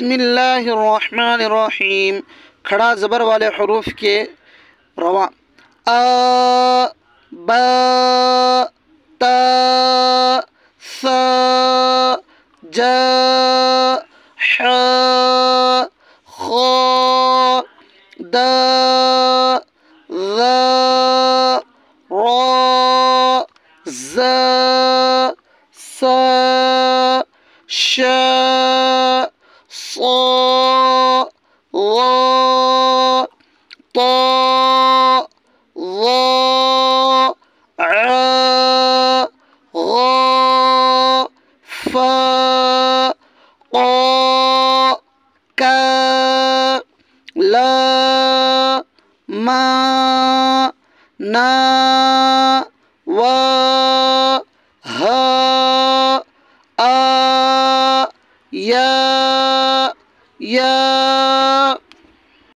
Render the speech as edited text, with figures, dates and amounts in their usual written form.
बिस्मिल्लाहिर्रहमानिर्रहीम। खड़ा ज़बर वाले हरूफ के रवा आ बा ता सा जा हा खा दा ज़ा रा ज़ा सा शा صا ظا طا ظا عا غا فا قا كا لا ما نا وا ها آ या